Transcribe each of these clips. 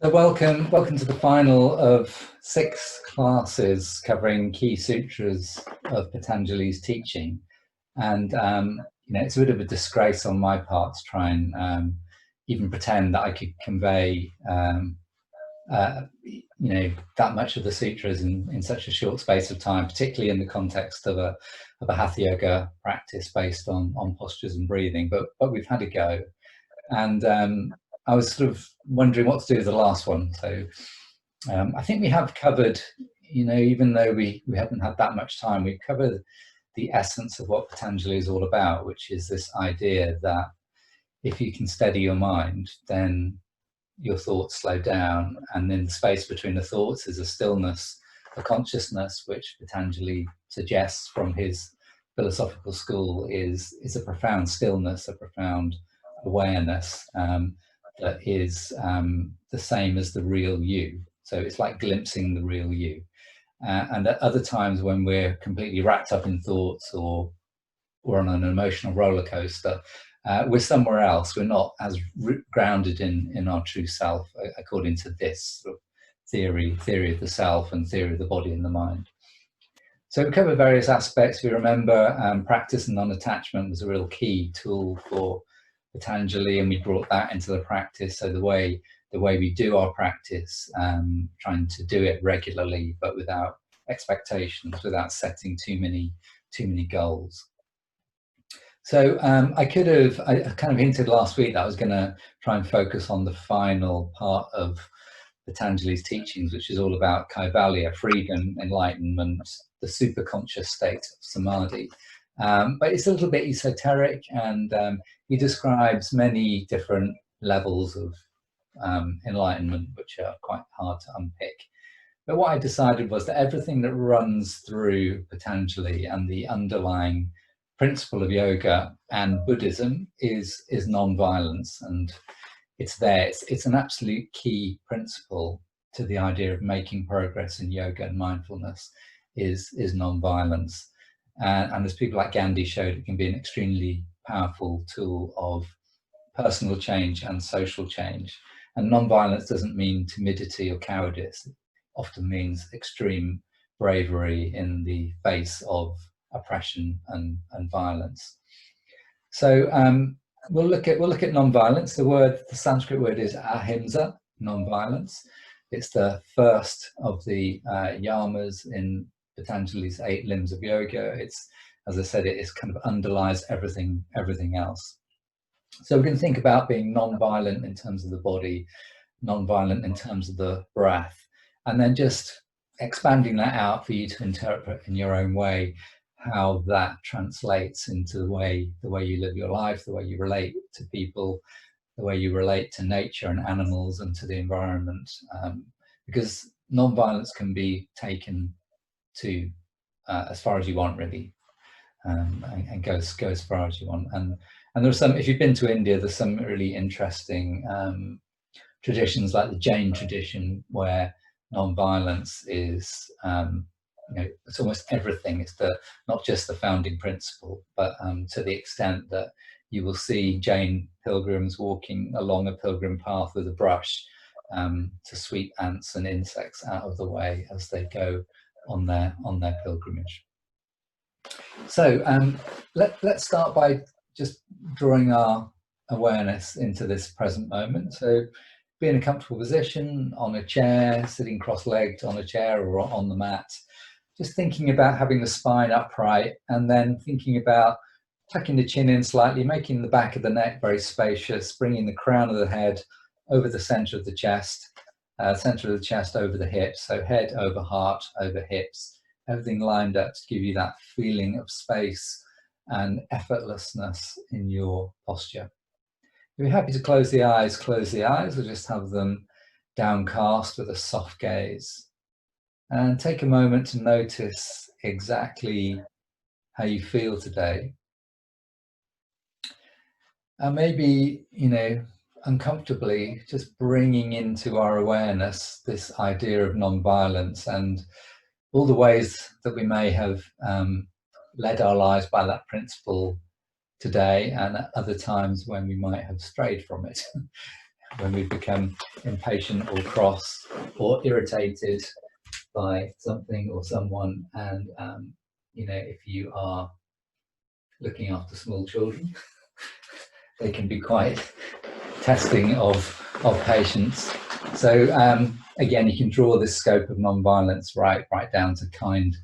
So welcome to the final of 6 classes covering key sutras of Patanjali's teaching. And it's a bit of a disgrace on my part to try and even pretend that I could convey that much of the sutras in such a short space of time, particularly in the context of a hatha yoga practice based on postures and breathing. But we've had a go, and I was sort of wondering what to do with the last one. So I think we have covered, even though we haven't had that much time, we've covered the essence of what Patanjali is all about, which is this idea that if you can steady your mind, then your thoughts slow down, and then the space between the thoughts is a stillness, a consciousness, which Patanjali suggests from his philosophical school is a profound stillness, a profound awareness that is the same as the real you. So it's like glimpsing the real you. And at other times when we're completely wrapped up in thoughts or on an emotional roller coaster, we're somewhere else. We're not as grounded in our true self, according to this sort of theory of the self and theory of the body and the mind. So we cover various aspects. We remember practice and non-attachment was a real key tool for Patanjali, and we brought that into the practice. So the way we do our practice, trying to do it regularly, but without expectations, without setting too many goals. So I kind of hinted last week that I was going to try and focus on the final part of Patanjali's teachings, which is all about kaivalya, freedom, enlightenment, the superconscious state of samadhi. But it's a little bit esoteric, and he describes many different levels of enlightenment, which are quite hard to unpick. But what I decided was that everything that runs through Patanjali and the underlying principle of yoga and Buddhism is non-violence, and it's there. It's an absolute key principle to the idea of making progress in yoga and mindfulness is non-violence. And as people like Gandhi showed, it can be an extremely powerful tool of personal change and social change. And non-violence doesn't mean timidity or cowardice. It often means extreme bravery in the face of oppression and violence. So we'll look at non-violence. The Sanskrit word is ahimsa, non-violence. It's the first of the yamas in Patanjali's 8 limbs of yoga. It's, as I said, it kind of underlies everything else. So we're going to think about being non-violent in terms of the body, non-violent in terms of the breath, and then just expanding that out for you to interpret in your own way how that translates into the way you live your life, the way you relate to people, the way you relate to nature and animals and to the environment, because non-violence can be taken to as far as you want, really, and go as far as you want. And there are some, if you've been to India, there's some really interesting traditions, like the Jain tradition, where non-violence is it's almost everything. It's not just the founding principle, but to the extent that you will see Jain pilgrims walking along a pilgrim path with a brush to sweep ants and insects out of the way as they go on their pilgrimage. So let's start by just drawing our awareness into this present moment. So be in a comfortable position, on a chair, sitting cross-legged on a chair or on the mat, just thinking about having the spine upright, and then thinking about tucking the chin in slightly, making the back of the neck very spacious, bringing the crown of the head over the center of the chest over the hips, so head over heart over hips, everything lined up to give you that feeling of space and effortlessness in your posture. If you're happy to close the eyes, or just have them downcast with a soft gaze. And take a moment to notice exactly how you feel today. And maybe, uncomfortably, just bringing into our awareness this idea of non-violence and all the ways that we may have led our lives by that principle today, and at other times when we might have strayed from it. when we become impatient or cross or irritated by something or someone. And you know, if you are looking after small children, they can be quite testing of patience. So again, you can draw this scope of non-violence right down to kind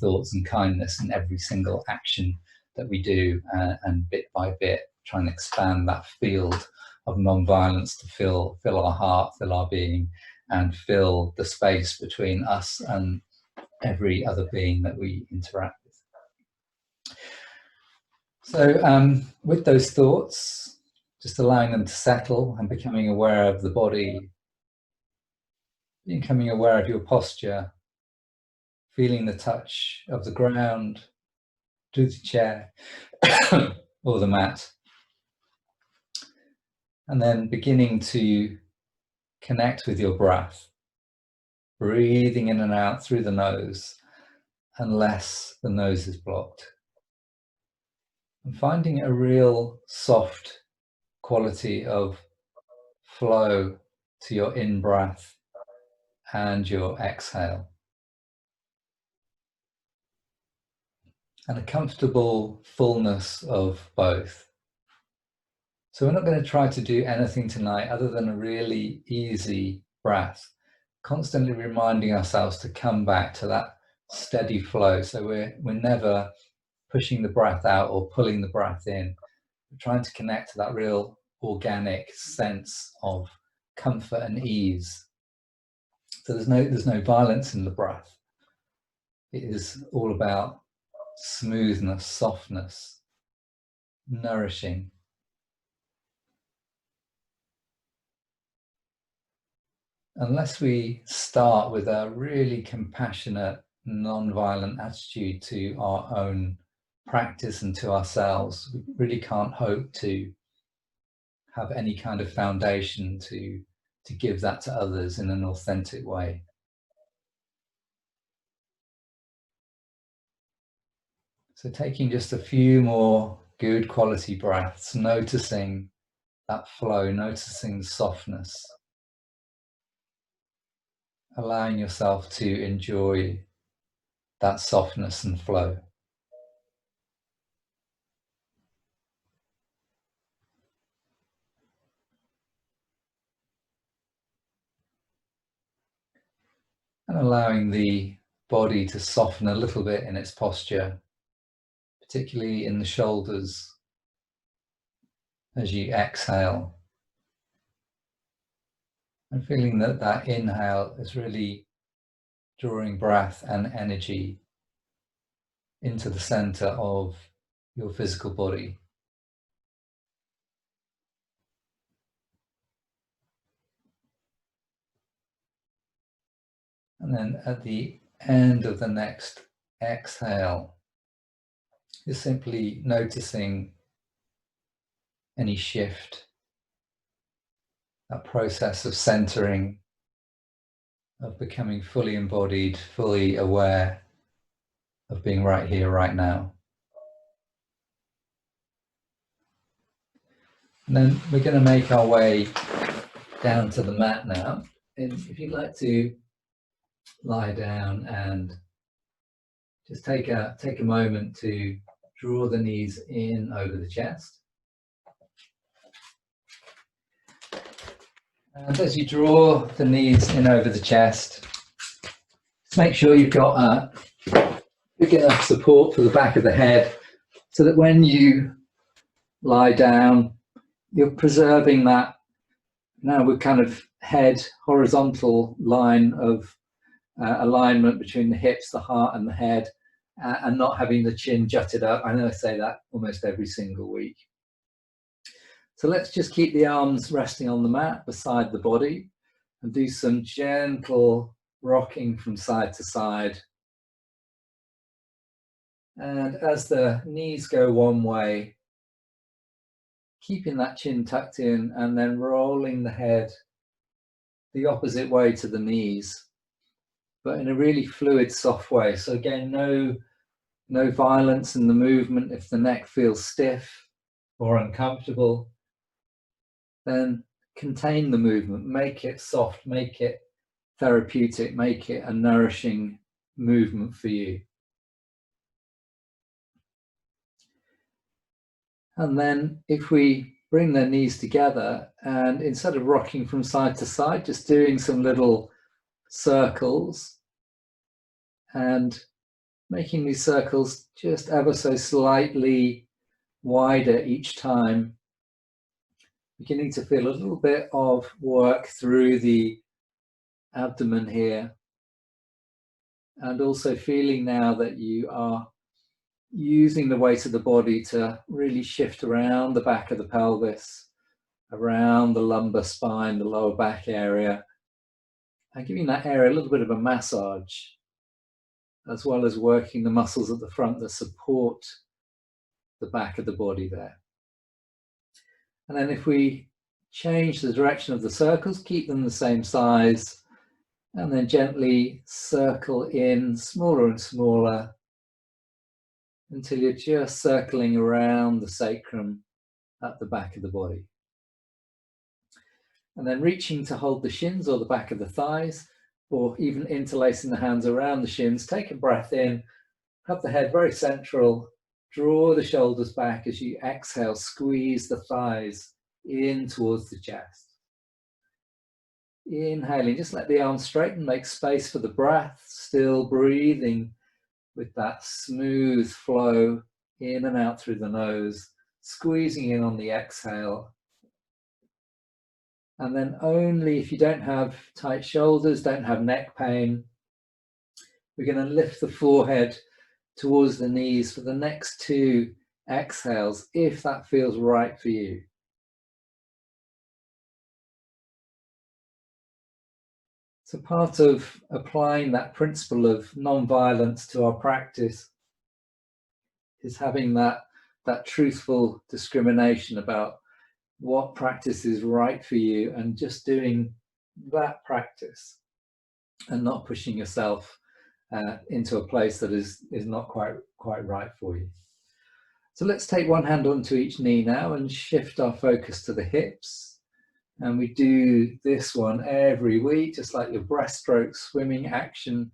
thoughts and kindness in every single action that we do, and bit by bit try and expand that field of non-violence to fill our heart, fill our being, and fill the space between us and every other being that we interact with. So with those thoughts, just allowing them to settle and becoming aware of the body, becoming aware of your posture, feeling the touch of the ground, to the chair or the mat, and then beginning to connect with your breath, breathing in and out through the nose unless the nose is blocked, and finding a real soft quality of flow to your in-breath and your exhale, and a comfortable fullness of both. So we're not going to try to do anything tonight other than a really easy breath, constantly reminding ourselves to come back to that steady flow. So we're never pushing the breath out or pulling the breath in. We're trying to connect to that real organic sense of comfort and ease. So there's no violence in the breath. It is all about smoothness, softness, nourishing. Unless we start with a really compassionate, non-violent attitude to our own practice and to ourselves, we really can't hope to have any kind of foundation to give that to others in an authentic way. So taking just a few more good quality breaths, noticing that flow, noticing the softness, allowing yourself to enjoy that softness and flow. And allowing the body to soften a little bit in its posture, particularly in the shoulders as you exhale. And feeling that that inhale is really drawing breath and energy into the center of your physical body. And then at the end of the next exhale, you're simply noticing any shift, that process of centering, of becoming fully embodied, fully aware of being right here, right now. And then we're going to make our way down to the mat now. And if you'd like to lie down and just take a moment to draw the knees in over the chest. And as you draw the knees in over the chest, just make sure you've got big enough support for the back of the head so that when you lie down, you're preserving that now with kind of head horizontal line of alignment between the hips, the heart and the head, and not having the chin jutted up. I know I say that almost every single week. So let's just keep the arms resting on the mat beside the body and do some gentle rocking from side to side. And as the knees go one way, keeping that chin tucked in and then rolling the head the opposite way to the knees, but in a really fluid, soft way. So again, no violence in the movement. If the neck feels stiff or uncomfortable, then contain the movement, make it soft, make it therapeutic, make it a nourishing movement for you. And then if we bring the knees together, and instead of rocking from side to side, just doing some little circles and making these circles just ever so slightly wider each time, beginning to feel a little bit of work through the abdomen here, and also feeling now that you are using the weight of the body to really shift around the back of the pelvis, around the lumbar spine, the lower back area, and giving that area a little bit of a massage, as well as working the muscles at the front that support the back of the body there. And then if we change the direction of the circles, keep them the same size, and then gently circle in smaller and smaller until you're just circling around the sacrum at the back of the body. And then reaching to hold the shins or the back of the thighs, or even interlacing the hands around the shins. Take a breath in, have the head very central, draw the shoulders back as you exhale, squeeze the thighs in towards the chest. Inhaling, just let the arms straighten, make space for the breath, still breathing with that smooth flow in and out through the nose, squeezing in on the exhale. And then only if you don't have tight shoulders, don't have neck pain, we're going to lift the forehead towards the knees for the next 2 exhales, if that feels right for you. So part of applying that principle of non-violence to our practice is having that truthful discrimination about what practice is right for you, and just doing that practice and not pushing yourself into a place that is not quite right for you. So let's take one hand onto each knee now and shift our focus to the hips. And we do this one every week, just like your breaststroke swimming action,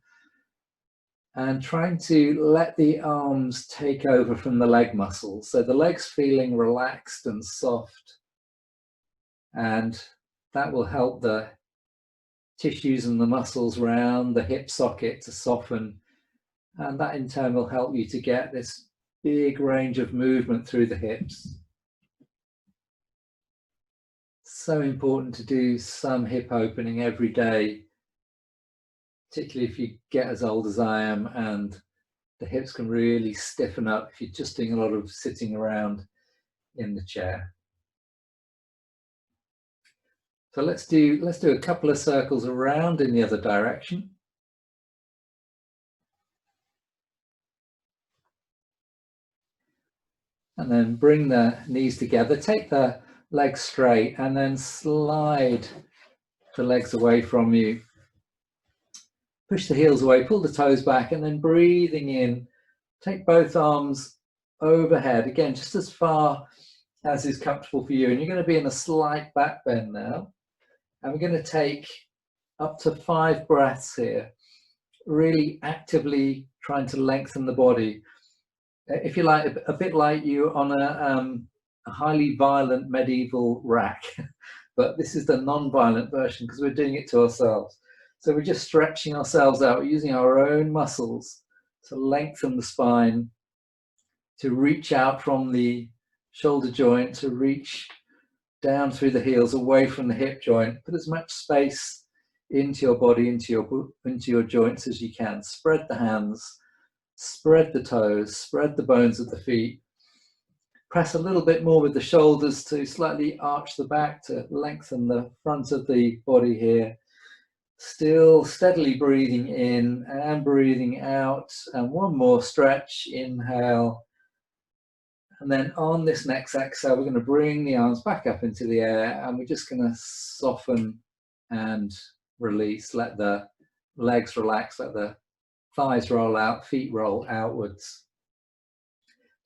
and trying to let the arms take over from the leg muscles. So the legs feeling relaxed and soft, and that will help the tissues and the muscles around the hip socket to soften, and that in turn will help you to get this big range of movement through the hips. So important to do some hip opening every day, particularly if you get as old as I am and the hips can really stiffen up if you're just doing a lot of sitting around in the chair. So let's do a couple of circles around in the other direction. And then bring the knees together, take the legs straight, and then slide the legs away from you. Push the heels away, pull the toes back, and then breathing in, take both arms overhead, again, just as far as is comfortable for you. And you're going to be in a slight back bend now. And we're going to take up to 5 breaths here, really actively trying to lengthen the body. If you like, a bit like you on a highly violent medieval rack, but this is the non-violent version because we're doing it to ourselves. So we're just stretching ourselves out, using our own muscles to lengthen the spine, to reach out from the shoulder joint, to reach down through the heels, away from the hip joint. Put as much space into your body, into your joints as you can. Spread the hands, spread the toes, spread the bones of the feet. Press a little bit more with the shoulders to slightly arch the back, to lengthen the front of the body here. Still steadily breathing in and breathing out. And one more stretch, inhale. And then on this next exhale, we're going to bring the arms back up into the air, and we're just going to soften and release. Let the legs relax, let the thighs roll out, feet roll outwards.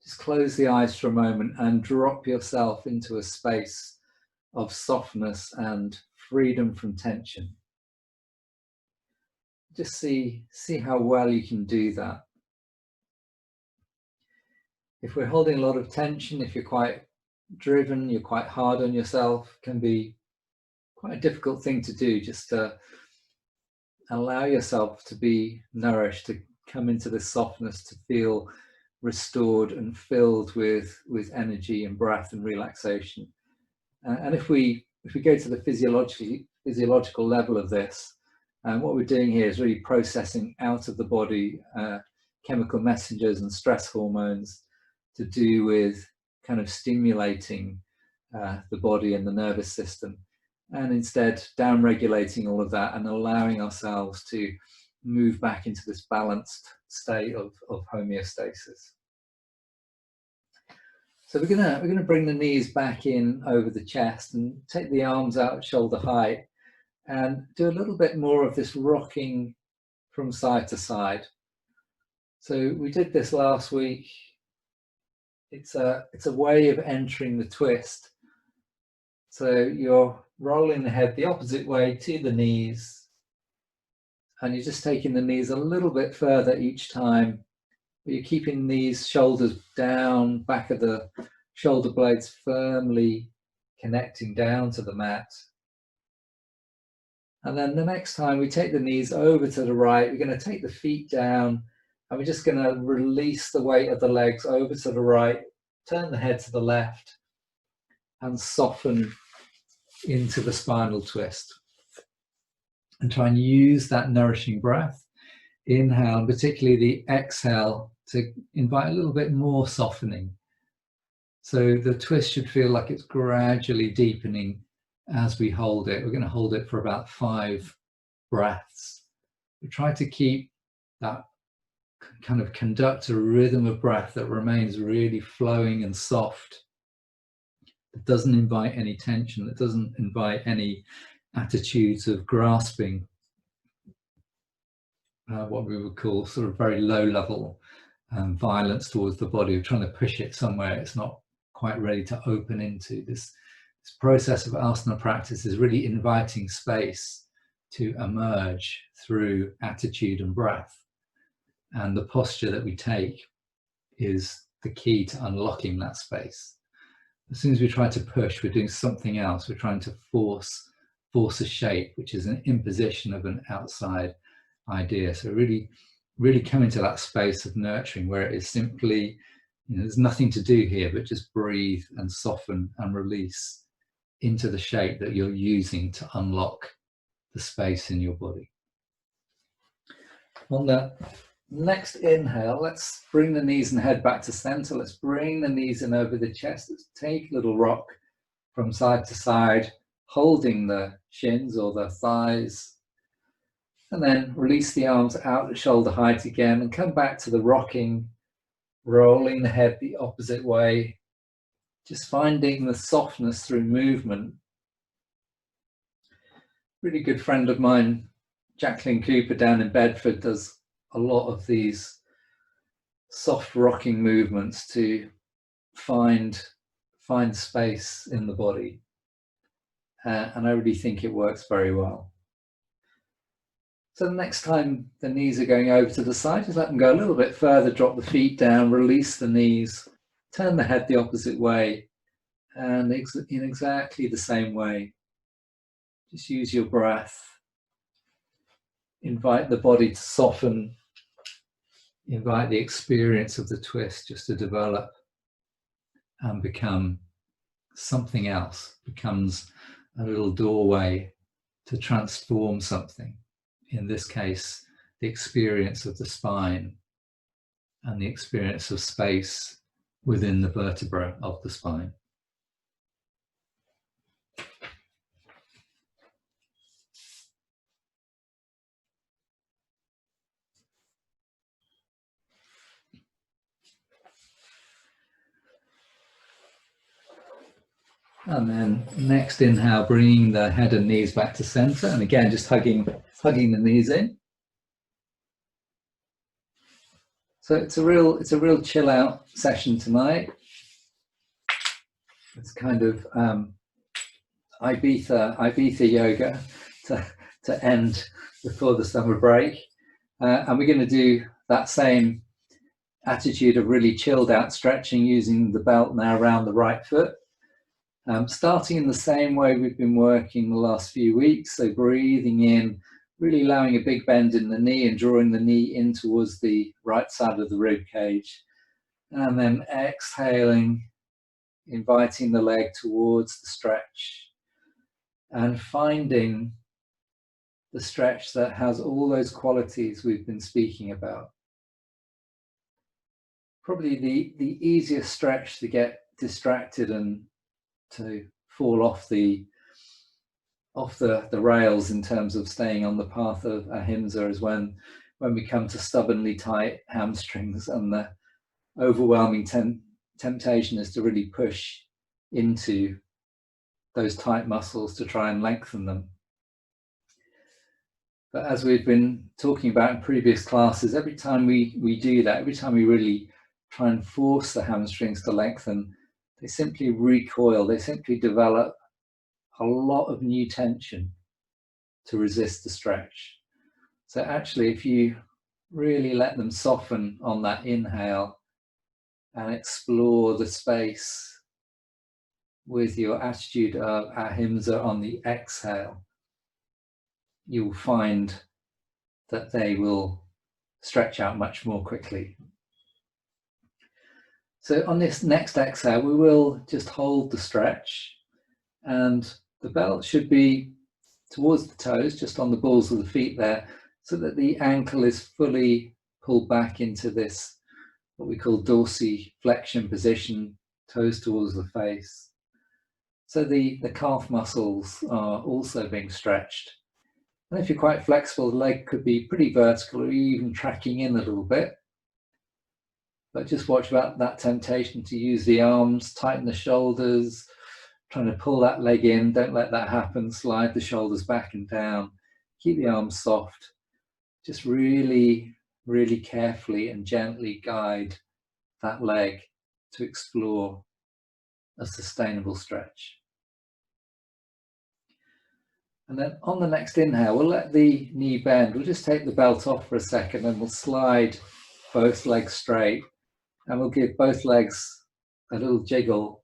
Just close the eyes for a moment and drop yourself into a space of softness and freedom from tension. Just see how well you can do that. If we're holding a lot of tension, if you're quite driven, you're quite hard on yourself, it can be quite a difficult thing to do, just to allow yourself to be nourished, to come into this softness, to feel restored and filled with energy and breath and relaxation. And if we go to the physiological level of this, what we're doing here is really processing out of the body chemical messengers and stress hormones to do with kind of stimulating the body and the nervous system, and instead down-regulating all of that and allowing ourselves to move back into this balanced state of homeostasis. So we're gonna bring the knees back in over the chest and take the arms out at shoulder height and do a little bit more of this rocking from side to side. So we did this last week. It's a way of entering the twist. So you're rolling the head the opposite way to the knees, and you're just taking the knees a little bit further each time, but you're keeping these shoulders down, back of the shoulder blades firmly connecting down to the mat. And then the next time we take the knees over to the right, we're going to take the feet down, and we're just going to release the weight of the legs over to the right, turn the head to the left, and soften into the spinal twist. And try and use that nourishing breath, inhale, and particularly the exhale, to invite a little bit more softening. So the twist should feel like it's gradually deepening as we hold it. We're going to hold it for about 5 breaths. We try to keep that kind of conduct a rhythm of breath that remains really flowing and soft. It doesn't invite any tension. It doesn't invite any attitudes of grasping, what we would call sort of very low level violence towards the body, of trying to push it somewhere it's not quite ready to open into. This process of asana practice is really inviting space to emerge through attitude and breath. And the posture that we take is the key to unlocking that space. As soon as we try to push, we're doing something else. We're trying to force a shape, which is an imposition of an outside idea. So really come into that space of nurturing, where it is simply, there's nothing to do here, but just breathe and soften and release into the shape that you're using to unlock the space in your body. On the next inhale, let's bring the knees and head back to center. Let's bring the knees in over the chest. Let's take a little rock from side to side, holding the shins or the thighs. And then release the arms out at shoulder height again and come back to the rocking, rolling the head the opposite way, just finding the softness through movement. Really good friend of mine, Jacqueline Cooper down in Bedford, does a lot of these soft rocking movements to find space in the body. And I really think it works very well. So the next time the knees are going over to the side, just let them go a little bit further, drop the feet down, release the knees, turn the head the opposite way, and in exactly the same way, just use your breath. Invite the body to soften, invite the experience of the twist just to develop and become something else, becomes a little doorway to transform something. In this case, the experience of the spine and the experience of space within the vertebra of the spine. And then next inhale, bringing the head and knees back to center, and again just hugging the knees in. So it's a real chill out session tonight. It's kind of Ibiza yoga to end before the summer break. And we're going to do that same attitude of really chilled out stretching using the belt now around the right foot. Starting in the same way we've been working the last few weeks. So breathing in, really allowing a big bend in the knee and drawing the knee in towards the right side of the rib cage. And then exhaling, inviting the leg towards the stretch and finding the stretch that has all those qualities we've been speaking about. Probably the easiest stretch to get distracted and to fall off the rails in terms of staying on the path of Ahimsa is when we come to stubbornly tight hamstrings, and the overwhelming temptation is to really push into those tight muscles to try and lengthen them. But as we've been talking about in previous classes, every time we do that, every time we really try and force the hamstrings to lengthen, they simply recoil, they simply develop a lot of new tension to resist the stretch. So actually, if you really let them soften on that inhale and explore the space with your attitude of Ahimsa on the exhale, you'll find that they will stretch out much more quickly. So on this next exhale, we will just hold the stretch, and the belt should be towards the toes, just on the balls of the feet there, so that the ankle is fully pulled back into this, what we call dorsiflexion position, toes towards the face. So the calf muscles are also being stretched. And if you're quite flexible, the leg could be pretty vertical or even tracking in a little bit. But just watch about that temptation to use the arms, tighten the shoulders, trying to pull that leg in. Don't let that happen. Slide the shoulders back and down. Keep the arms soft. Just really, really carefully and gently guide that leg to explore a sustainable stretch. And then on the next inhale, we'll let the knee bend. We'll just take the belt off for a second and we'll slide both legs straight. And we'll give both legs a little jiggle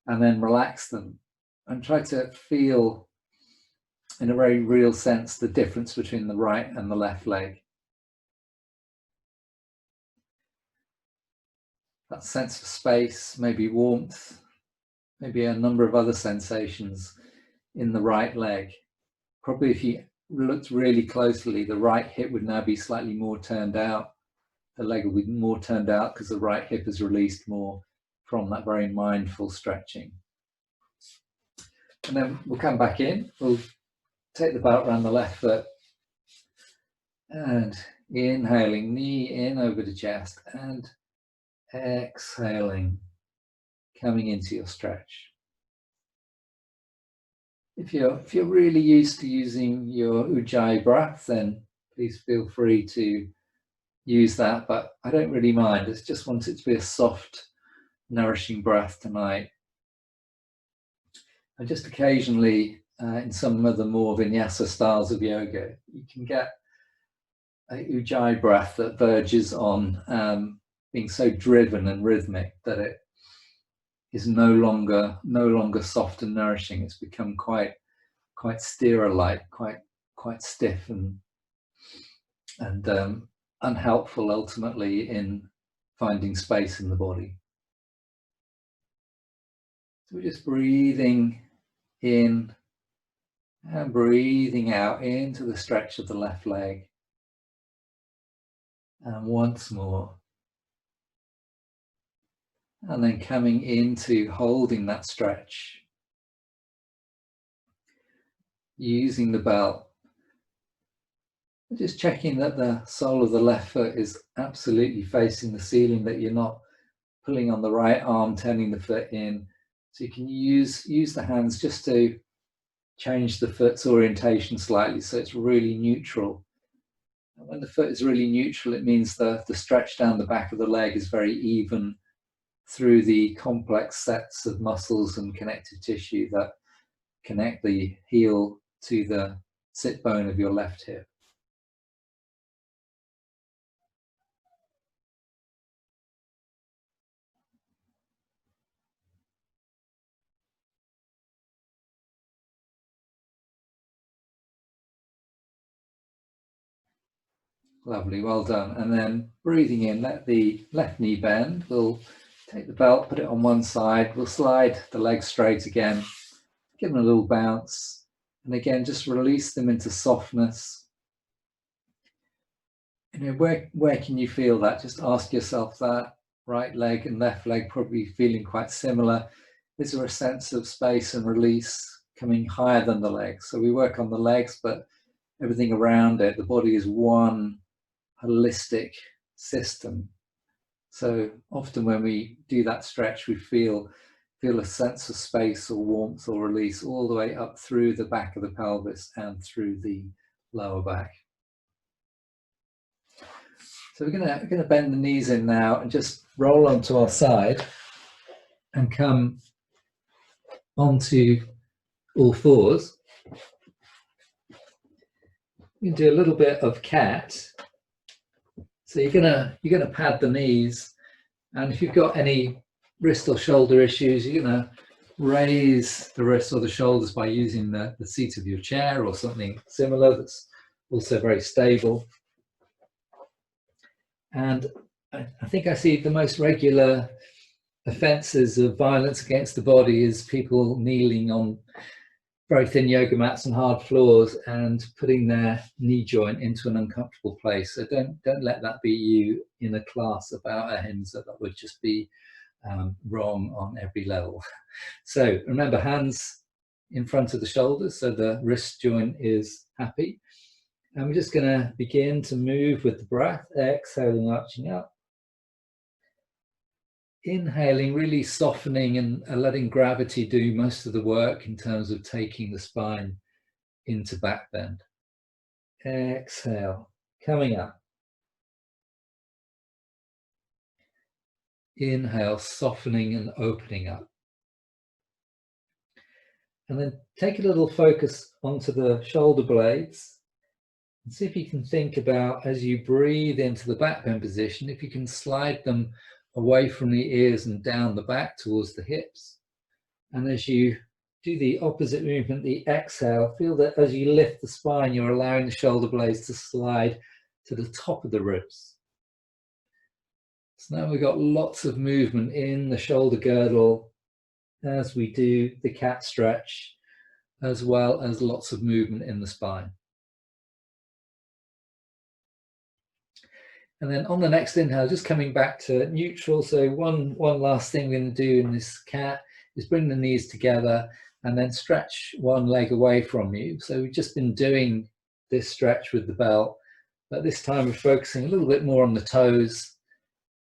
and then relax them and try to feel in a very real sense the difference between the right and the left leg. That sense of space, maybe warmth, maybe a number of other sensations in the right leg. Probably if you looked really closely, the right hip would now be slightly more turned out. The leg will be more turned out because the right hip is released more from that very mindful stretching. And then we'll come back in. We'll take the belt around the left foot and inhaling, knee in over the chest, and exhaling, coming into your stretch. If you're really used to using your Ujjayi breath, then please feel free to use that, but I don't really mind. I just want it to be a soft, nourishing breath tonight. And just occasionally, in some of the more vinyasa styles of yoga, you can get a Ujjayi breath that verges on being so driven and rhythmic that it is no longer soft and nourishing. It's become quite sterile-like, quite stiff and unhelpful ultimately in finding space in the body. So we're just breathing in and breathing out into the stretch of the left leg. And once more. And then coming into holding that stretch. Using the belt. Just checking that the sole of the left foot is absolutely facing the ceiling, that you're not pulling on the right arm, turning the foot in. So you can use the hands just to change the foot's orientation slightly so it's really neutral. And when the foot is really neutral, it means the stretch down the back of the leg is very even through the complex sets of muscles and connective tissue that connect the heel to the sit bone of your left hip. Lovely, well done. And then breathing in, let the left knee bend. We'll take the belt, put it on one side. We'll slide the legs straight again, give them a little bounce. And again, just release them into softness. You know, where can you feel that? Just ask yourself that. Right leg and left leg probably feeling quite similar. Is there a sense of space and release coming higher than the legs? So we work on the legs, but everything around it, the body is one holistic system. So often when we do that stretch, we feel a sense of space or warmth or release all the way up through the back of the pelvis and through the lower back. So we're going to bend the knees in now and just roll onto our side and come onto all fours. You can do a little bit of cat. So you're gonna pad the knees, and if you've got any wrist or shoulder issues, you're gonna raise the wrists or the shoulders by using the seat of your chair or something similar that's also very stable. And I think I see the most regular offences of violence against the body is people kneeling on very thin yoga mats and hard floors and putting their knee joint into an uncomfortable place. So don't let that be you in a class about Ahimsa. That would just be wrong on every level. So remember, hands in front of the shoulders so the wrist joint is happy. And we're just going to begin to move with the breath, exhaling, arching up. Inhaling, really softening and letting gravity do most of the work in terms of taking the spine into back bend. Exhale, coming up. Inhale, softening and opening up. And then take a little focus onto the shoulder blades. And see if you can think about, as you breathe into the back bend position, if you can slide them away from the ears and down the back towards the hips. And as you do the opposite movement, the exhale, feel that as you lift the spine, you're allowing the shoulder blades to slide to the top of the ribs. So now we've got lots of movement in the shoulder girdle as we do the cat stretch, as well as lots of movement in the spine. And then on the next inhale, just coming back to neutral. So one last thing we're going to do in this cat is bring the knees together and then stretch one leg away from you. So we've just been doing this stretch with the belt, but this time we're focusing a little bit more on the toes,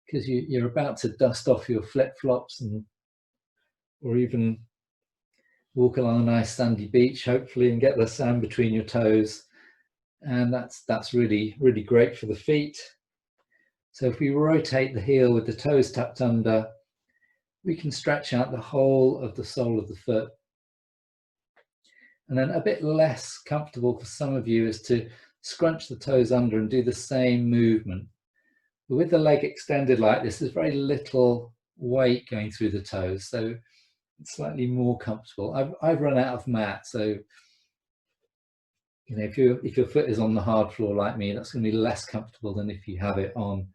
because you're about to dust off your flip-flops or even walk along a nice sandy beach, hopefully, and get the sand between your toes. And that's really, really great for the feet. So if we rotate the heel with the toes tucked under, we can stretch out the whole of the sole of the foot. And then a bit less comfortable for some of you is to scrunch the toes under and do the same movement. But with the leg extended like this, there's very little weight going through the toes, so it's slightly more comfortable. I've run out of mat, so you know, if your foot is on the hard floor like me, that's going to be less comfortable than if you have it on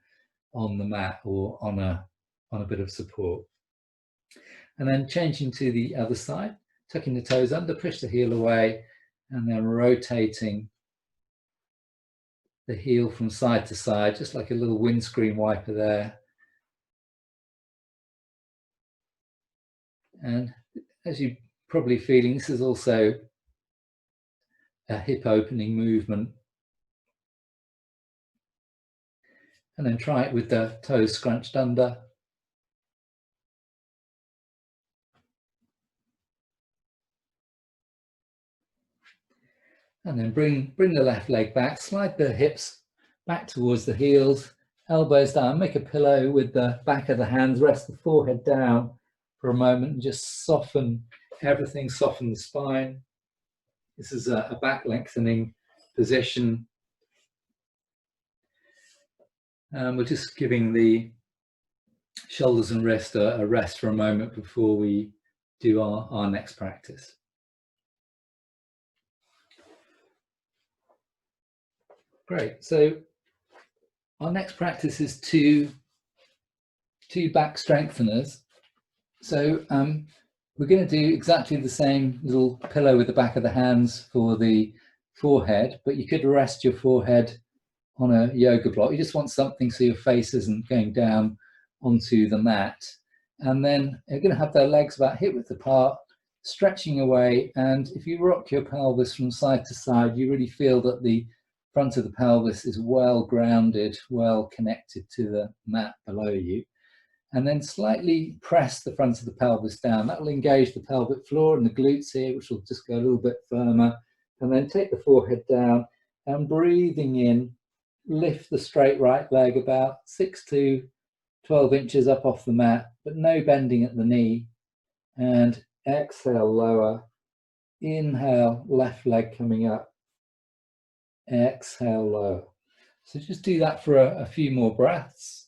the mat or on a bit of support. And then changing to the other side, tucking the toes under, push the heel away, and then rotating the heel from side to side, just like a little windscreen wiper there. And as you're probably feeling, this is also a hip opening movement. And then try it with the toes scrunched under. And then bring the left leg back, slide the hips back towards the heels, elbows down, make a pillow with the back of the hands, rest the forehead down, for a moment and just soften everything, soften the spine. This is a back lengthening position. We're just giving the shoulders and wrist a rest for a moment before we do our next practice. Great. So our next practice is two back strengtheners. So we're going to do exactly the same little pillow with the back of the hands for the forehead, but you could rest your forehead on a yoga block. You just want something so your face isn't going down onto the mat. And then you're going to have their legs about hip width apart, stretching away. And if you rock your pelvis from side to side, you really feel that the front of the pelvis is well grounded, well connected to the mat below you. And then slightly press the front of the pelvis down. That will engage the pelvic floor and the glutes here, which will just go a little bit firmer. And then take the forehead down and breathing in, lift the straight right leg about 6 to 12 inches up off the mat, but no bending at the knee. And exhale, lower. Inhale, left leg coming up. Exhale, lower. So just do that for a few more breaths.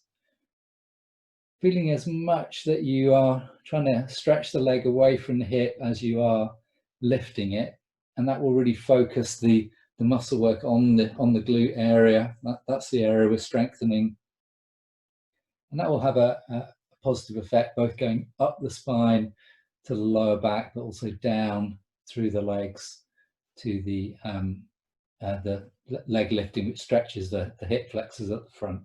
Feeling as much that you are trying to stretch the leg away from the hip as you are lifting it. And that will really focus the muscle work on the glute area. That's the area we're strengthening. And that will have a positive effect, both going up the spine to the lower back, but also down through the legs to the leg lifting, which stretches the hip flexors at the front.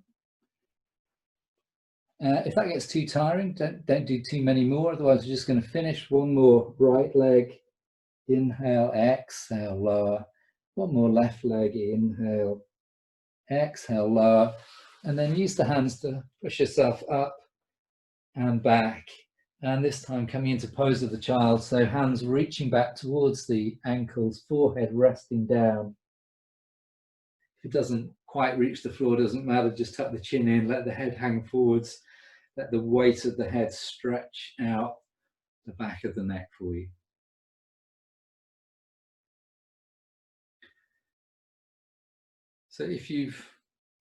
If that gets too tiring, don't do too many more. Otherwise, we're just going to finish. One more right leg. Inhale, exhale, lower. One more left leg. Inhale, exhale, lower. And then use the hands to push yourself up and back. And this time coming into pose of the child. So hands reaching back towards the ankles, forehead resting down. If it doesn't quite reach the floor, doesn't matter. Just tuck the chin in, let the head hang forwards. Let the weight of the head stretch out the back of the neck for you. So if you've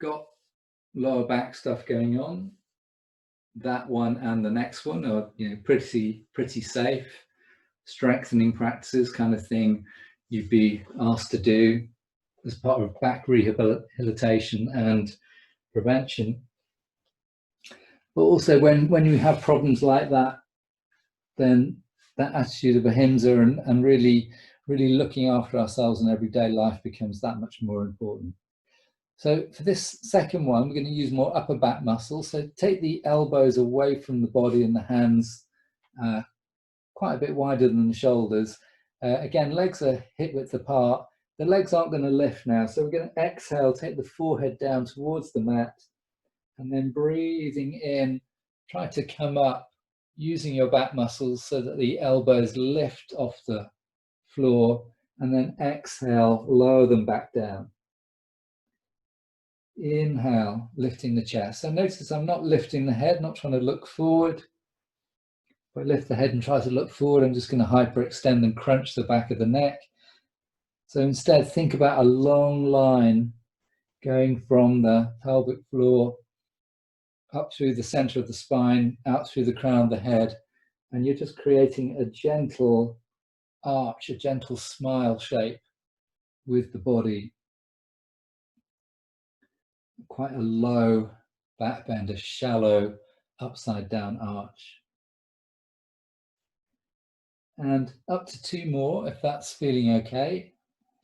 got lower back stuff going on, that one and the next one are pretty safe, strengthening practices, kind of thing you'd be asked to do as part of back rehabilitation and prevention. But also when you have problems like that, then that attitude of ahimsa and really looking after ourselves in everyday life becomes that much more important. So for this second one, we're going to use more upper back muscles. So take the elbows away from the body and the hands quite a bit wider than the shoulders. Again, legs are hip width apart. The legs aren't going to lift now. So we're going to exhale, take the forehead down towards the mat. And then breathing in, try to come up using your back muscles so that the elbows lift off the floor, and then exhale, lower them back down. Inhale, lifting the chest. So notice I'm not lifting the head, not trying to look forward. If I lift the head and try to look forward, I'm just going to hyperextend and crunch the back of the neck. So instead, think about a long line going from the pelvic floor up through the center of the spine, out through the crown of the head, and you're just creating a gentle arch, a gentle smile shape with the body. Quite a low back bend, a shallow upside down arch. And up to 2 more if that's feeling okay.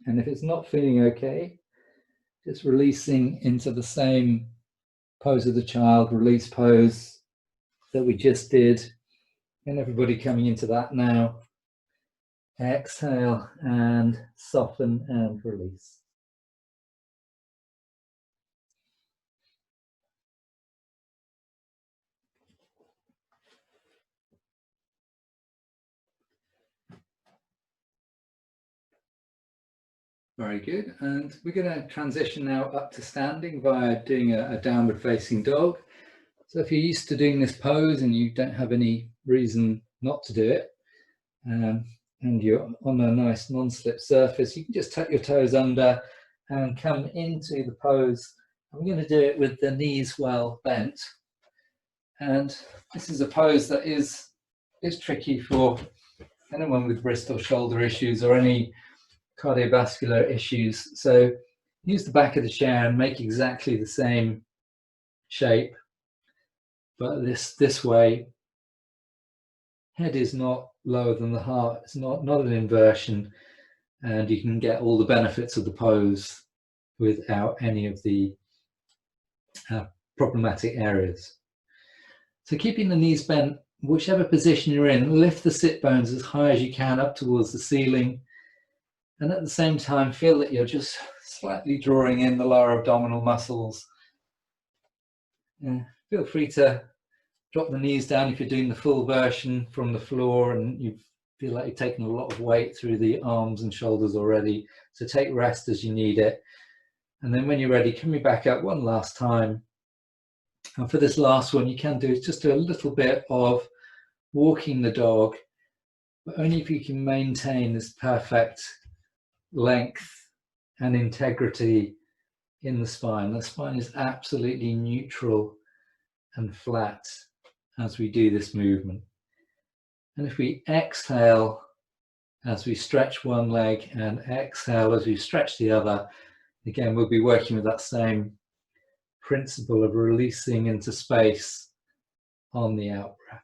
And if it's not feeling okay, just releasing into the same pose of the child, release pose that we just did. And everybody coming into that now. Exhale and soften and release. Very good. And we're going to transition now up to standing via doing a downward facing dog. So if you're used to doing this pose and you don't have any reason not to do it, and you're on a nice non-slip surface, you can just tuck your toes under and come into the pose. I'm going to do it with the knees well bent, and this is a pose that is tricky for anyone with wrist or shoulder issues or any cardiovascular issues. So use the back of the chair and make exactly the same shape, but this way. Head is not lower than the heart. It's not an inversion, and you can get all the benefits of the pose without any of the problematic areas. So keeping the knees bent, whichever position you're in, lift the sit bones as high as you can up towards the ceiling, and at the same time feel that you're just slightly drawing in the lower abdominal muscles. Feel free to drop the knees down if you're doing the full version from the floor and you feel like you've taken a lot of weight through the arms and shoulders already. So take rest as you need it. And then when you're ready, coming back up one last time. And for this last one, you can just do a little bit of walking the dog, but only if you can maintain this perfect length and integrity in the spine. The spine is absolutely neutral and flat as we do this movement. And if we exhale as we stretch one leg and exhale as we stretch the other, again, we'll be working with that same principle of releasing into space on the out breath.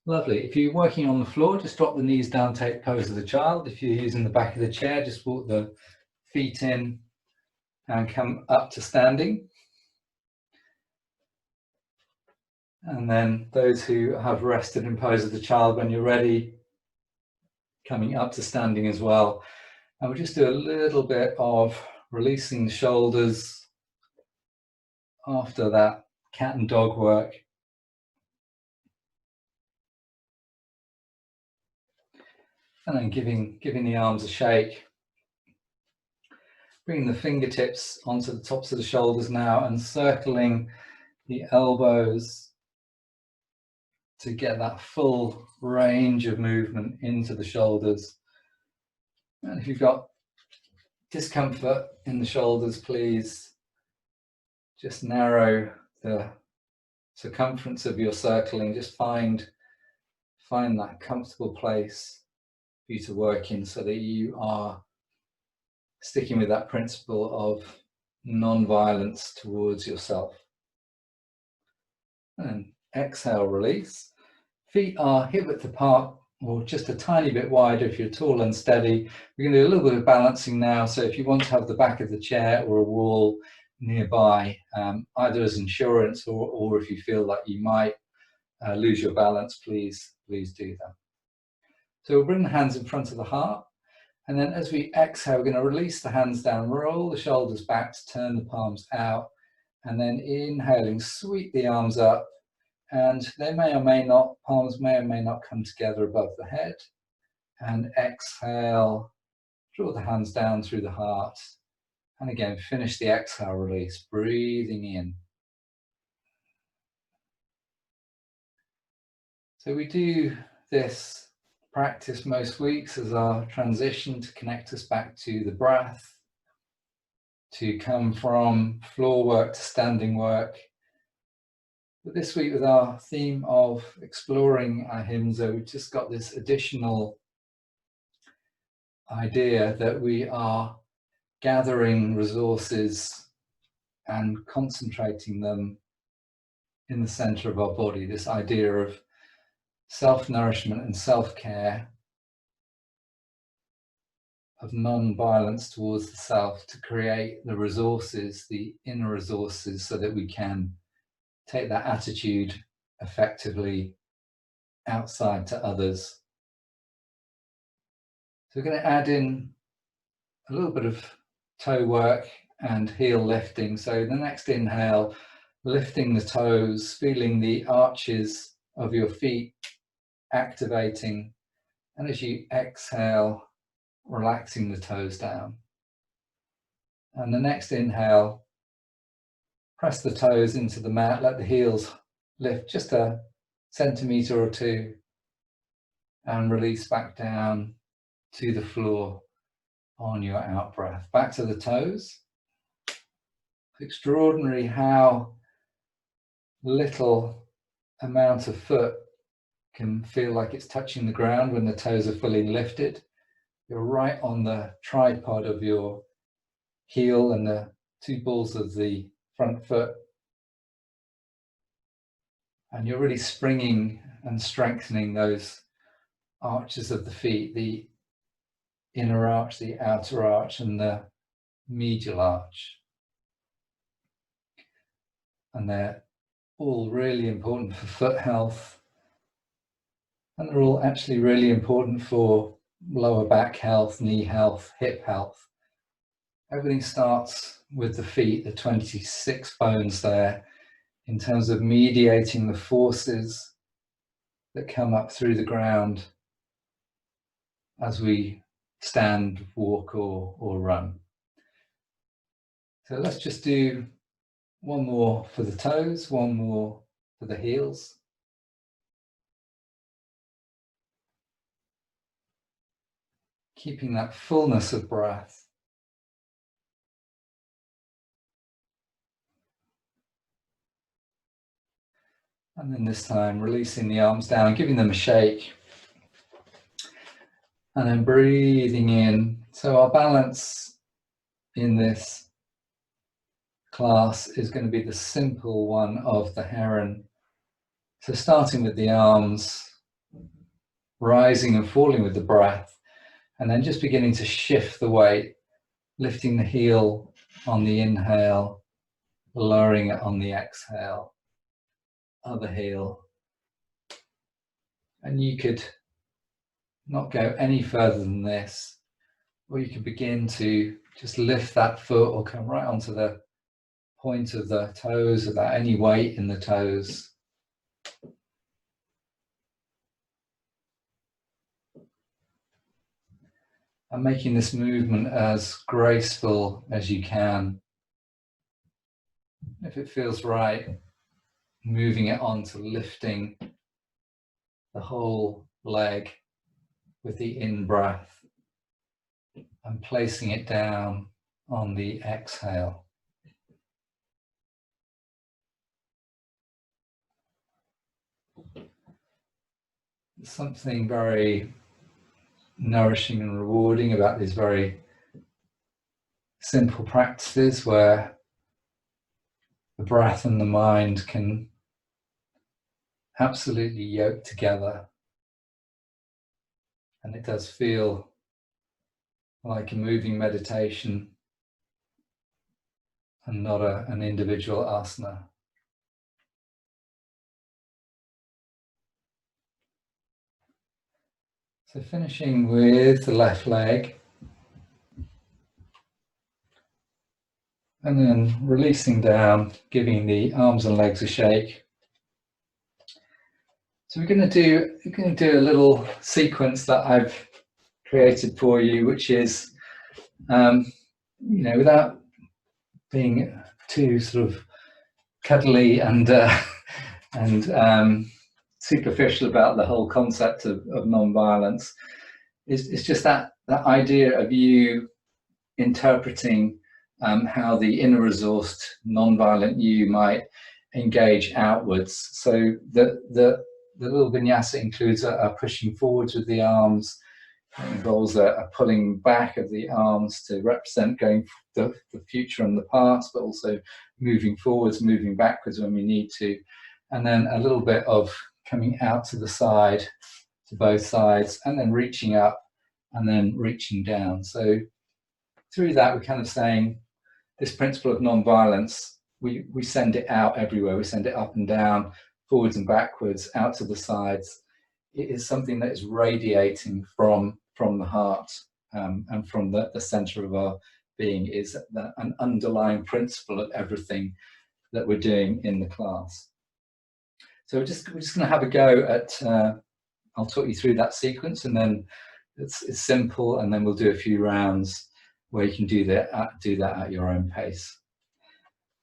Lovely. If you're working on the floor, just drop the knees down, take pose of the child. If you're using the back of the chair, just walk the feet in and come up to standing. And then those who have rested in pose of the child, when you're ready, coming up to standing as well. And we'll just do a little bit of releasing the shoulders after that cat and dog work. And then giving the arms a shake. Bring the fingertips onto the tops of the shoulders now and circling the elbows to get that full range of movement into the shoulders. And if you've got discomfort in the shoulders, please just narrow the circumference of your circling. Just find that comfortable place for you to work in so that you are sticking with that principle of non-violence towards yourself. And exhale, release. Feet are hip width apart or just a tiny bit wider if you're tall and steady. We're going to do a little bit of balancing now. So if you want to have the back of the chair or a wall nearby, either as insurance or if you feel like you might lose your balance, please do that. So we'll bring the hands in front of the heart. And then as we exhale, we're going to release the hands down, roll the shoulders back to turn the palms out. And then inhaling, sweep the arms up. And they palms may or may not come together above the head. And exhale, draw the hands down through the heart. And again, finish the exhale release, breathing in. So we do this practice most weeks as our transition to connect us back to the breath, to come from floor work to standing work. But this week, with our theme of exploring Ahimsa, we've just got this additional idea that we are gathering resources and concentrating them in the center of our body, this idea of self-nourishment and self-care, of non-violence towards the self, to create the resources, the inner resources, so that we can take that attitude effectively outside to others. So we're going to add in a little bit of toe work and heel lifting. So the next inhale, lifting the toes, feeling the arches of your feet activating, and as you exhale, relaxing the toes down. And the next inhale, press the toes into the mat, let the heels lift just a centimetre or two, and release back down to the floor on your out breath. Back to the toes. Extraordinary how little amount of foot can feel like it's touching the ground when the toes are fully lifted. You're right on the tripod of your heel and the two balls of the front foot. And you're really springing and strengthening those arches of the feet, the inner arch, the outer arch, and the medial arch. And they're all really important for foot health. And they're all actually really important for lower back health, knee health, hip health. Everything starts with the feet, the 26 bones there, in terms of mediating the forces that come up through the ground as we stand, walk, or run. So let's just do one more for the toes, one more for the heels. Keeping that fullness of breath. And then this time, releasing the arms down, giving them a shake. And then breathing in. So our balance in this class is going to be the simple one of the heron. So starting with the arms, rising and falling with the breath, and then just beginning to shift the weight, lifting the heel on the inhale, lowering it on the exhale, other heel. And you could not go any further than this, or you could begin to just lift that foot or come right onto the point of the toes without any weight in the toes. And making this movement as graceful as you can. If it feels right, moving it on to lifting the whole leg with the in-breath and placing it down on the exhale. There's something very nourishing and rewarding about these very simple practices where the breath and the mind can absolutely yoke together, and it does feel like a moving meditation and not an individual asana. So finishing with the left leg, and then releasing down, giving the arms and legs a shake. So we're going to do a little sequence that I've created for you, which is, without being too sort of cuddly and superficial about the whole concept of non-violence. It's just that idea of you interpreting how the inner resourced non-violent you might engage outwards. So the little vinyasa includes a pushing forwards with the arms. It involves a pulling back of the arms to represent going the future and the past, but also moving forwards, moving backwards when we need to. And then a little bit of coming out to the side, to both sides, and then reaching up and then reaching down. So through that, we're kind of saying this principle of non-violence, we send it out everywhere. We send it up and down, forwards and backwards, out to the sides. It is something that is radiating from the heart and from the center of our being. Is an underlying principle of everything that we're doing in the class. So we're just going to have a go at, I'll talk you through that sequence, and then it's simple, and then we'll do a few rounds where you can do that at your own pace.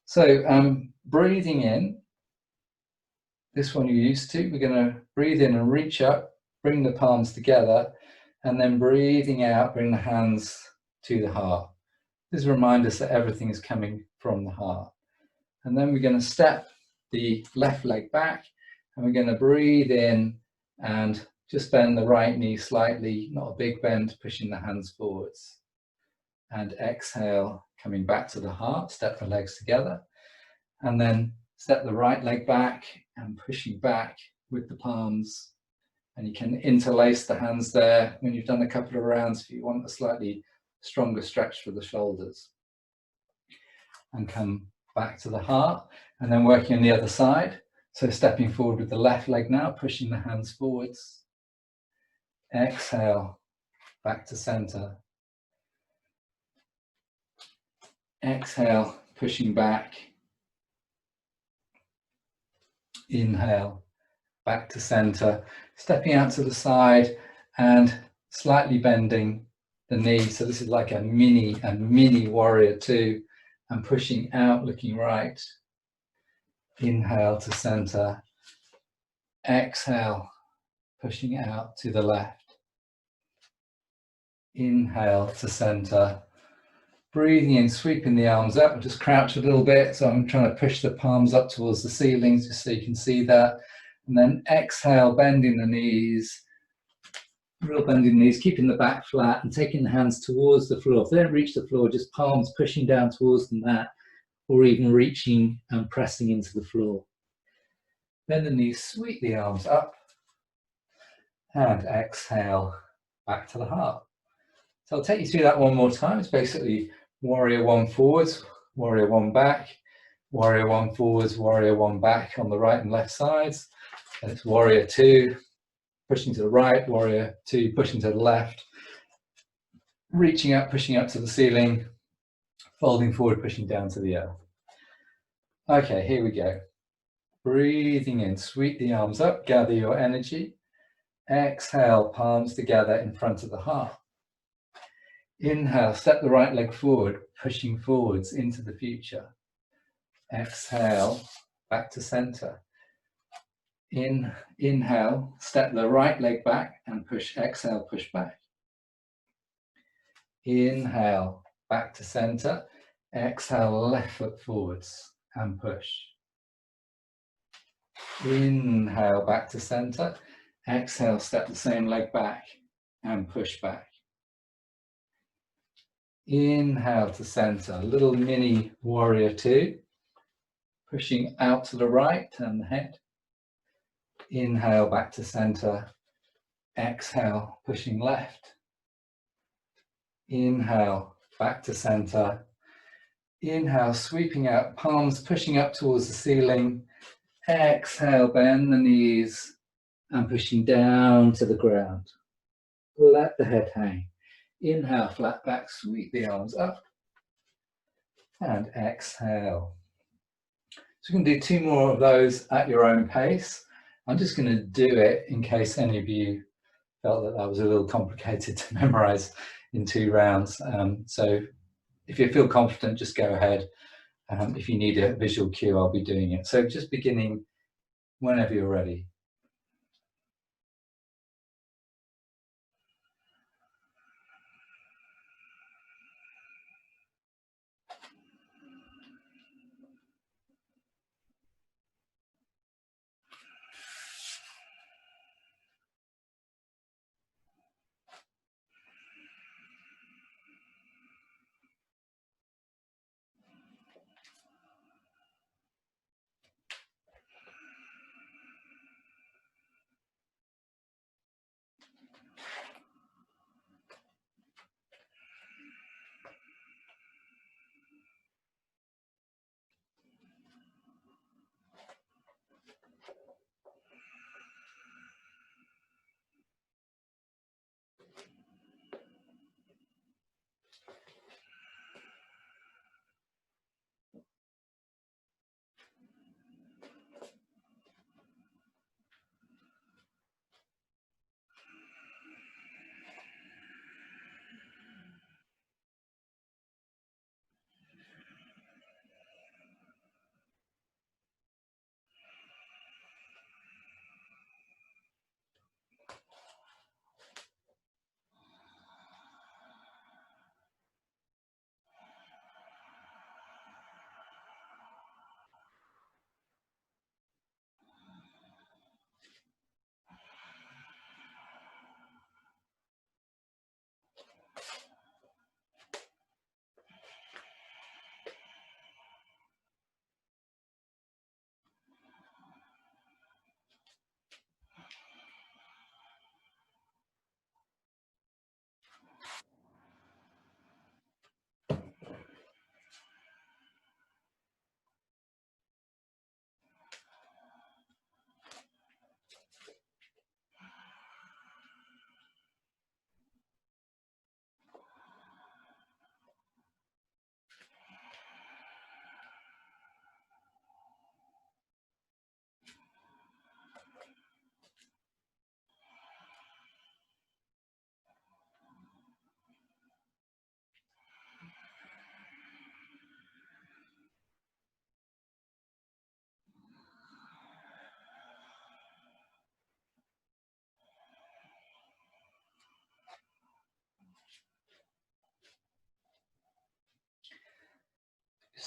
So breathing in, this one you're used to. We're going to breathe in and reach up, bring the palms together, and then breathing out, bring the hands to the heart. This reminds us that everything is coming from the heart. And then we're going to step the left leg back, and we're going to breathe in and just bend the right knee slightly, not a big bend, pushing the hands forwards. And exhale, coming back to the heart, step the legs together, and then step the right leg back and pushing back with the palms. And you can interlace the hands there when you've done a couple of rounds if you want a slightly stronger stretch for the shoulders. And come back to the heart, and then working on the other side. So stepping forward with the left leg now, pushing the hands forwards. Exhale, back to center. Exhale, pushing back. Inhale, back to center. Stepping out to the side and slightly bending the knee. So this is like a mini warrior two, and pushing out, looking right. Inhale to center. Exhale, pushing out to the left. Inhale to center. Breathing in, sweeping the arms up. I'll just crouch a little bit. So I'm trying to push the palms up towards the ceiling just so you can see that. And then exhale, bending the knees. Real bending the knees, keeping the back flat and taking the hands towards the floor. If they don't reach the floor, just palms pushing down towards the mat, or even reaching and pressing into the floor. Bend the knees, sweep the arms up, and exhale, back to the heart. So I'll take you through that one more time. It's basically warrior one forwards, warrior one back, warrior one forwards, warrior one back on the right and left sides. And it's warrior two, pushing to the right, warrior two, pushing to the left, reaching up, pushing up to the ceiling, folding forward, pushing down to the earth. Okay, here we go. Breathing in, sweep the arms up, gather your energy. Exhale, palms together in front of the heart. Inhale, step the right leg forward, pushing forwards into the future. Exhale, back to center. Inhale, step the right leg back and push, exhale, push back. Inhale, back to center. Exhale, left foot forwards and push. Inhale, back to center. Exhale, step the same leg back and push back. Inhale to center, little mini warrior two. Pushing out to the right and the head. Inhale, back to center. Exhale, pushing left. Inhale, back to center. Inhale, sweeping out, palms pushing up towards the ceiling. Exhale, bend the knees and pushing down to the ground. Let the head hang. Inhale, flat back, sweep the arms up. And exhale. So we can do two more of those at your own pace. I'm just going to do it in case any of you felt that that was a little complicated to memorize in 2 rounds. So if you feel confident, just go ahead. If you need a visual cue, I'll be doing it. So just beginning whenever you're ready.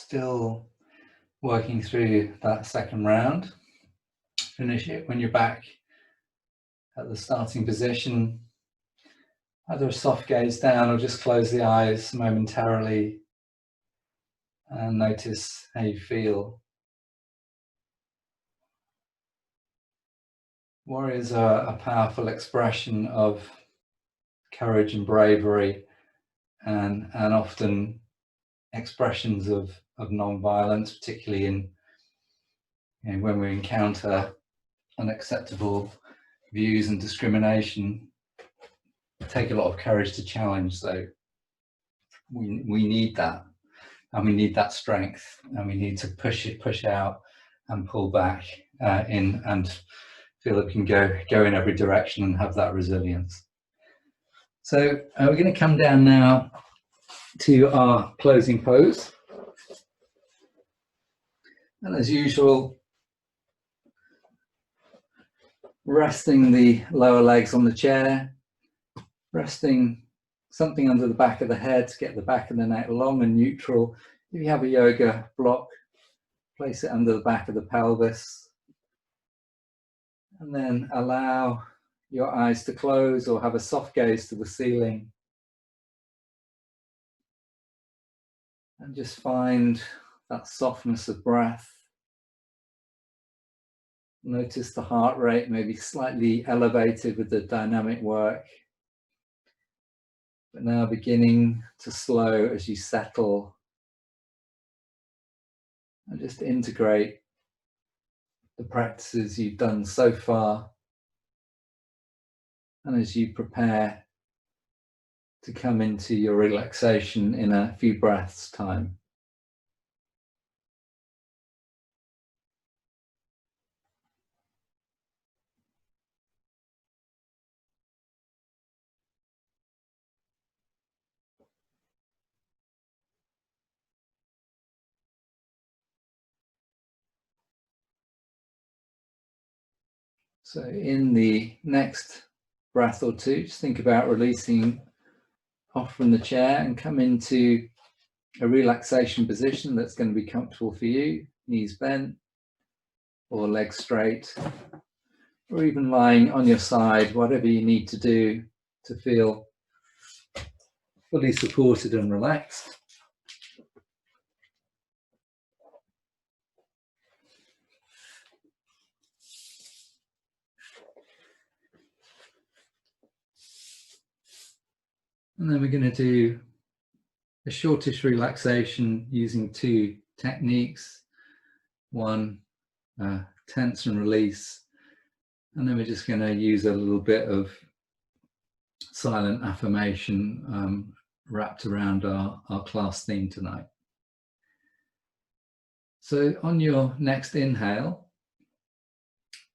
Still working through that second round. Finish it when you're back at the starting position. Either a soft gaze down or just close the eyes momentarily and notice how you feel. Warriors are a powerful expression of courage and bravery, and often expressions of non-violence, particularly in when we encounter unacceptable views and discrimination. Take a lot of courage to challenge, so we need that, and we need that strength, and we need to push out and pull back in, and feel that we can go in every direction and have that resilience. So we're going to come down now to our closing pose, and as usual, resting the lower legs on the chair, resting something under the back of the head to get the back of the neck long and neutral. If you have a yoga block, place it under the back of the pelvis, and then allow your eyes to close or have a soft gaze to the ceiling. And just find that softness of breath. Notice the heart rate may be slightly elevated with the dynamic work, but now beginning to slow as you settle, and just integrate the practices you've done so far, and as you prepare to come into your relaxation in a few breaths' time. So in the next breath or two, just think about releasing off from the chair and come into a relaxation position that's going to be comfortable for you, knees bent or legs straight, or even lying on your side, whatever you need to do to feel fully supported and relaxed. And then we're going to do a shortish relaxation using two techniques. One, tense and release. And then we're just going to use a little bit of silent affirmation wrapped around our class theme tonight. So on your next inhale,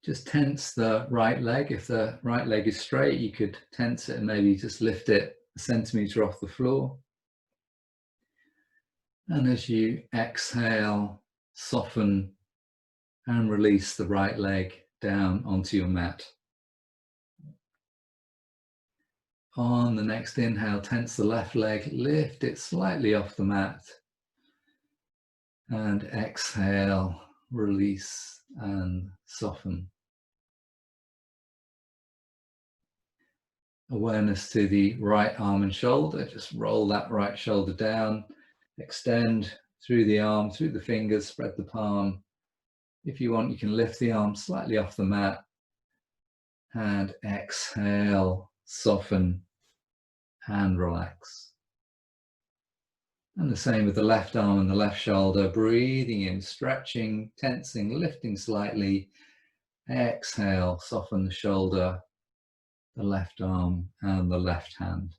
just tense the right leg. If the right leg is straight, you could tense it and maybe just lift it a centimetre off the floor. And as you exhale, soften and release the right leg down onto your mat. On the next inhale, tense the left leg, lift it slightly off the mat. And exhale, release and soften. Awareness to the right arm and shoulder, just roll that right shoulder down, extend through the arm, through the fingers, spread the palm. If you want, you can lift the arm slightly off the mat and exhale, soften and relax. And the same with the left arm and the left shoulder, breathing in, stretching, tensing, lifting slightly, exhale, soften the shoulder, the left arm and the left hand.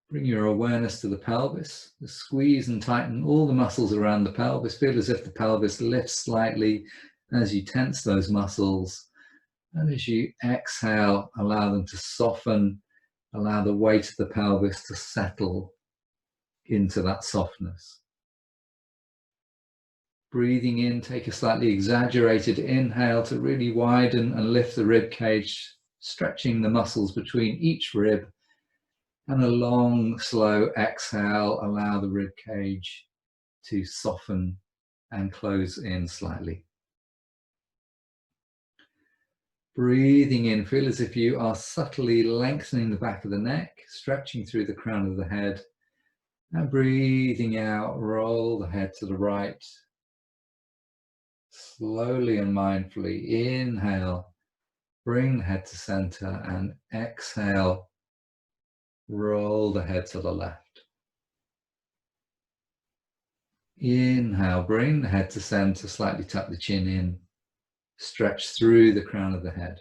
Bring your awareness to the pelvis, squeeze and tighten all the muscles around the pelvis. Feel as if the pelvis lifts slightly as you tense those muscles. And as you exhale, allow them to soften, allow the weight of the pelvis to settle into that softness. Breathing in, take a slightly exaggerated inhale to really widen and lift the rib cage, stretching the muscles between each rib And a long, slow exhale, allow the rib cage to soften and close in slightly. Breathing in, feel as if you are subtly lengthening the back of the neck, stretching through the crown of the head. And breathing out, roll the head to the right. Slowly and mindfully, inhale, bring the head to center, and exhale, roll the head to the left. Inhale, bring the head to center, slightly tuck the chin in, stretch through the crown of the head.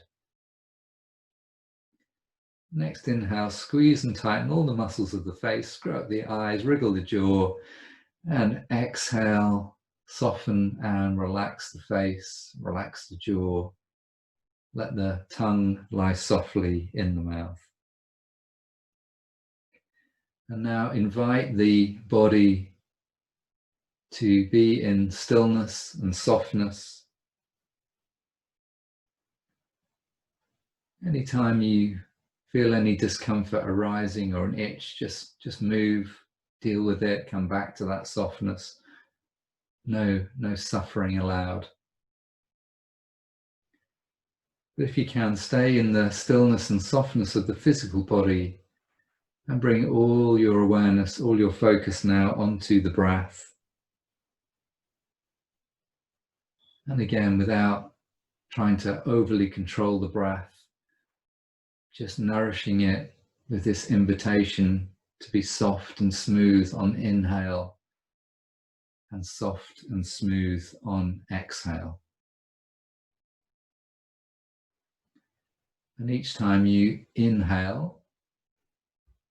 Next inhale, squeeze and tighten all the muscles of the face, screw up the eyes, wriggle the jaw, and exhale, soften and relax the face, relax the jaw. Let the tongue lie softly in the mouth. And now invite the body to be in stillness and softness. Anytime you feel any discomfort arising or an itch, just move, deal with it, come back to that softness. No suffering allowed. But if you can, stay in the stillness and softness of the physical body and bring all your awareness, all your focus now onto the breath. And again, without trying to overly control the breath, just nourishing it with this invitation to be soft and smooth on inhale and soft and smooth on exhale. And each time you inhale,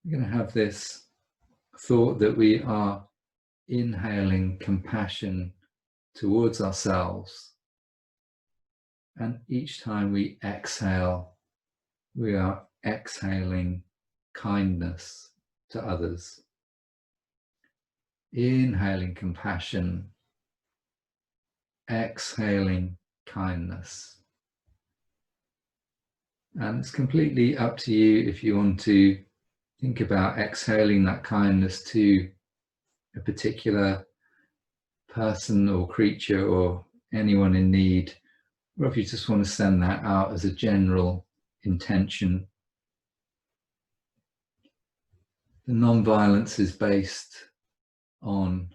you're going to have this thought that we are inhaling compassion towards ourselves. And each time we exhale, we are exhaling kindness to others. Inhaling compassion, exhaling kindness. And it's completely up to you if you want to think about exhaling that kindness to a particular person or creature or anyone in need, or if you just want to send that out as a general intention. The non-violence is based on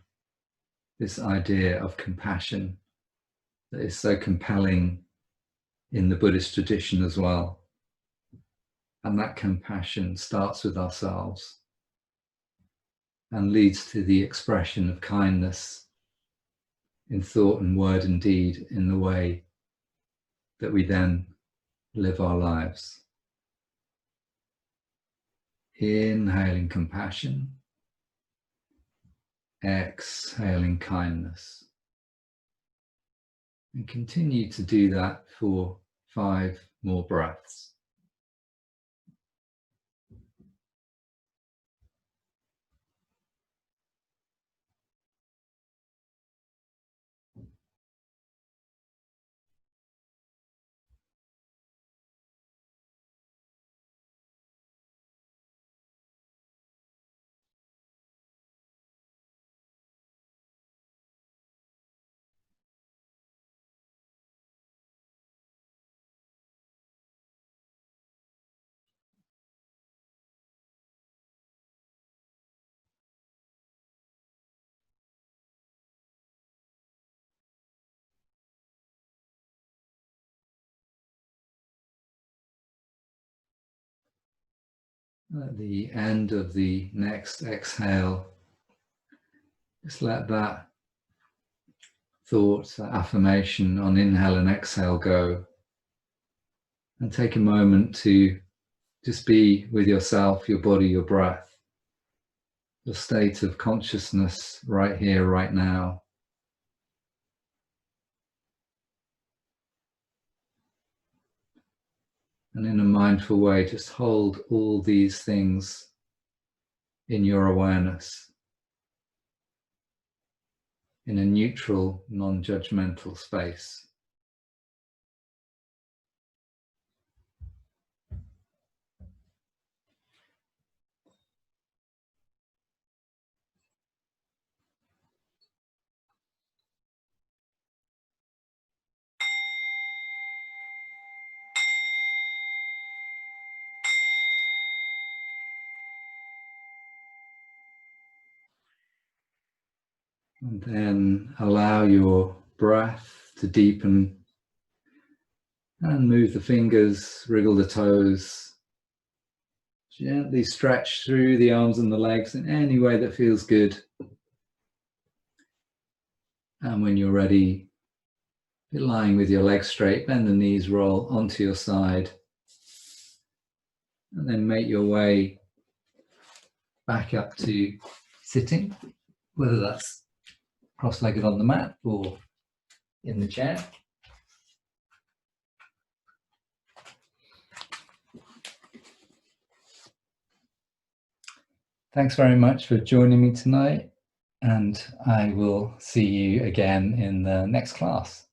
this idea of compassion that is so compelling in the Buddhist tradition as well. And that compassion starts with ourselves and leads to the expression of kindness in thought and word and deed in the way that we then live our lives. Inhaling compassion, exhaling kindness. And continue to do that for 5 more breaths. At the end of the next exhale, just let that thought, that affirmation on inhale and exhale go, and take a moment to just be with yourself, your body, your breath, your state of consciousness right here, right now. And in a mindful way, just hold all these things in your awareness in a neutral, non-judgmental space. And then allow your breath to deepen and move the fingers, wriggle the toes. Gently stretch through the arms and the legs in any way that feels good. And when you're ready, be lying with your legs straight, bend the knees, roll onto your side. And then make your way back up to sitting, whether that's cross-legged on the mat or in the chair. Thanks very much for joining me tonight, and I will see you again in the next class.